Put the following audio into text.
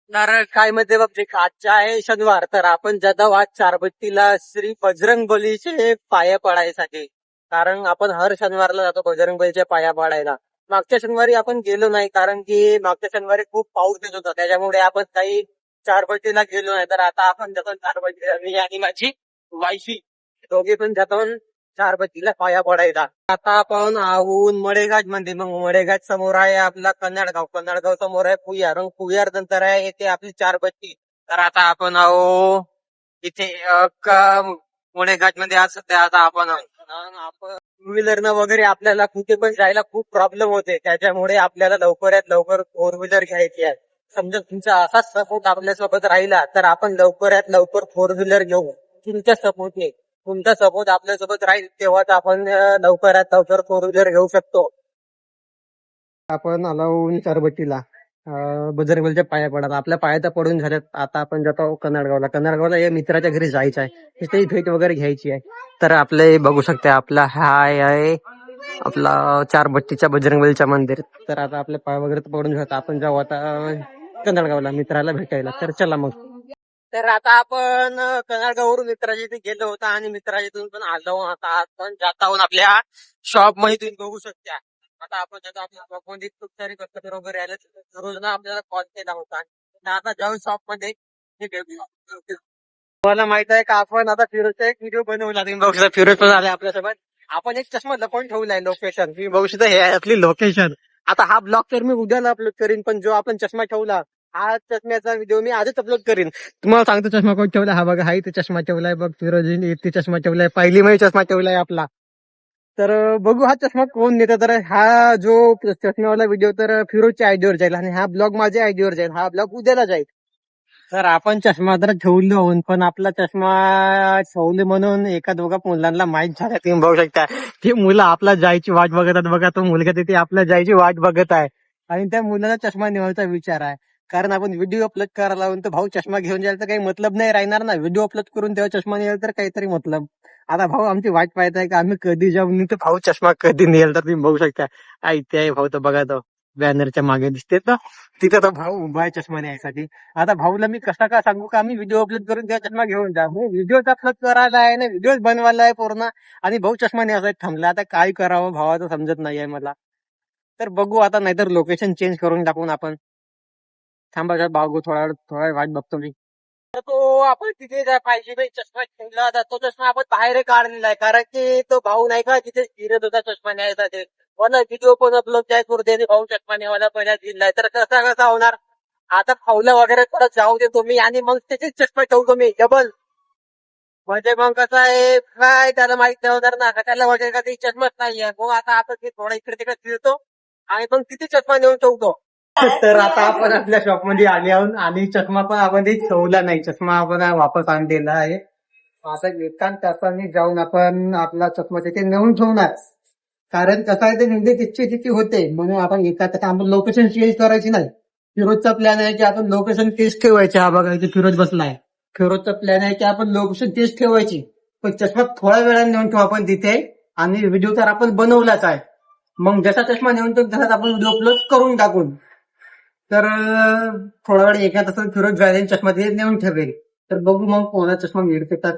तर काय मध्ये बाबा आजचा आहे शनिवार, तर आपण जातो आज चारबत्तीला श्री बजरंग बलीचे पाया पडायसाठी. कारण आपण हर शनिवारला जातो बजरंग बलीच्या पाया पडायला. मागच्या शनिवारी आपण गेलो नाही, कारण की मागच्या शनिवारी खूप पाऊस येत होता, त्याच्यामुळे आपण काही चारबत्तीला गेलो नाही. तर आता आपण जातो चारबत्तीला, मी आणि माझी वायफी दोघे पण जातो चारबत्तीला पाया पडायला. आता आपण आहोत मडेघाट मध्ये. मग मडेघाट समोर आहे आपला कन्नडगाव, कन्नडगाव समोर आहे पुयार, मग पुयार नंतर आहे येते आपली चारबत्ती. तर आता आपण आहो इथे मडेघाट मध्ये आज सध्या आता आपण टू व्हीलरनं वगैरे आपल्याला कुठे पण जायला खूप प्रॉब्लेम होते, त्याच्यामुळे आपल्याला लवकरात लवकर फोर व्हीलर घ्यायची आहे. समजा तुमचा असाच सपोर्ट आपल्यासोबत राहिला तर आपण लवकरात लवकर फोर व्हीलर घेऊ. तुमच्या सपोर्टने, तुमचा सपोर्ट आपल्यासोबत राहील तेव्हाच आपण लवकरात लवकर फोर व्हीलर घेऊ शकतो. आपण आलो चारबत्तीला बजरंगबलीच्या पाया पडत. आपल्या पाया तर पडून झाल्यात. आता आपण जातो कन्नडगावला. कन्नडगावला या मित्राच्या घरी जायचं आहे, तिथेही भेट वगैरे घ्यायची आहे. तर आपले बघू शकते आपला हाय आहे आपला चारबत्तीच्या बजरंगबलीच्या मंदिर. तर आता आपले पाय वगैरे तर पडून झाले, आपण जाऊ आता कन्नडगावला मित्राला भेटायला. तर चला मग. तर आता आपण कन्नडगाववरून मित्राच्या इथे गेलो होता आणि मित्राच्या इथून पण आलो. आता आपण जात आहोत आपल्या शॉप मध्ये, तुम्ही बघू शकता. आता आपण त्याचा आपल्या शॉप मध्ये खूप सारे कस्टमर वगैरे आले, रोज ना आपल्याला कॉल केला होता. आणि आता जाऊन शॉप मध्ये हे भेटूया. तुम्हाला माहित आहे का आपण आता फिरोजचा एक व्हिडिओ बनवला, तुम्ही बघू शकता. फिरोज पण आले आपल्यासोबत. आपण एक चष्मा लपवून ठेवलाय लोकेशन, तुम्ही बघू शकता. हे आहे आपली लोकेशन. आता हा ब्लॉग तर मी उद्याला अपलोड करीन, पण जो आपण चष्मा ठेवला हा चष्म्याचा व्हिडिओ मी आजच अपलोड करीन. तुम्हाला सांगतो चष्मा कोण ठेवला. हा बघा, हा इथे चष्मा ठेवलाय बघ. फिरोजीने इथे चष्मा ठेवलाय, पहिली मी चष्मा ठेवलाय आपला. तर बघू हा चष्मा कोण नेता. तर हा जो चष्म्यावाला व्हिडिओ तर फिरोजच्या आयडीवर जाईल आणि हा ब्लॉग माझ्या आयडीवर जाईल. हा ब्लॉग उद्याला जाईल. तर आपण चष्मा तर ठेवलो, पण आपला चष्मा ठेवले म्हणून एका दोघा मुलांना माहीत झालं. तुम्ही बघू शकता ती मुलं आपला जायची वाट बघतात. बघा तो मुलगा तिथे आपल्या जायची वाट बघत आहे आणि त्या मुलाला चष्मा निवडायचा विचार आहे. कारण आपण व्हिडिओ अपलोड करायला लावून तर भाऊ चष्मा घेऊन जायला तर काही मतलब नाही राहणार ना. व्हिडिओ अपलोड करून तेव्हा चष्मा निघाल तर काहीतरी मतलब. आता भाऊ आमची वाट पाहत आहे का आम्ही कधी जाऊ, नाही तर भाऊ चष्मा कधी निघेल. तर तुम्ही बघू शकता इथे आहे भाऊ. तर बघा तो बॅनरच्या मागे दिसते ना, तिथे तो भाऊ उभा आहे चष्मा न्यायसाठी. आता भाऊला मी कसा का सांगू का आम्ही व्हिडिओ अपलोड करून त्या चष्मा घेऊन जा. व्हिडिओचा अपलोड करायला आहे ना, व्हिडिओ बनवायला आहे पूर्ण, आणि भाऊ चष्मा न्यायसाठी थांबला. आता काय करावं भावाचं समजत नाहीये मला. तर बघू आता, नाहीतर लोकेशन चेंज करून टाकून आपण. थांबा भाऊ, थोडा थोडा वाट बघतो मी. तर तो आपण तिथे जाय पाहिजे बाई, चष्मा ठेवला होता तो चष्मा आपण बाहेर काढलेला आहे, कारण की तो भाऊ नाही का तिथे फिरत होता चष्मा न्यायचा. ते मला व्हिडिओ पण अपलोड काय करू दे, भाऊ चष्मा न्यायला पहिला दिलाय. तर कसा होणार. आता फावला वगैरे परत जाऊ देतो मी आणि मग त्याचे चष्मा ठेवतो मी डबल. म्हणजे मग कसं आहे काय त्याला माहित नाही होणार ना का, त्याला वगैरे का काही चष्माच नाहीये. मग आता आपण ते थोडा इकडे तिकडे फिरतो आणि मग तिथे चष्मा नेऊन ठेवतो. तर आता आपण आपल्या शॉप मध्ये आले आहोत आणि चष्मा पण आपण ठेवला नाही. चष्मा आपण वापस आणलेला आहे. आता एका तासाने जाऊन आपण आपला चष्मा तिथे नेऊन ठेवणार. कारण कसं आहे ते निंदे तितकी होते, म्हणून आपण एका तासात आपण लोकेशन चेंज करायची नाही. फिरोजचा प्लॅन आहे की आपण लोकेशन तेच ठेवायचे. हा बघा इथे फिरोज बसलाय. फिरोजचा प्लॅन आहे की आपण लोकेशन तेच ठेवायची, पण चष्मा थोड्या वेळाने नेऊन ठेवू आपण तिथे. आणि व्हिडिओ तर आपण बनवलाच आहे, मग जसा चष्मा नेऊन ठेवू तसाच आपण व्हिडिओ अपलोड करून टाकून. तर थोडा वेळ एका तासात फिरोज जाईल चष्मा तिथे नेऊन ठेवेल. तर बघू मग कोणा चष्मा मिळते का.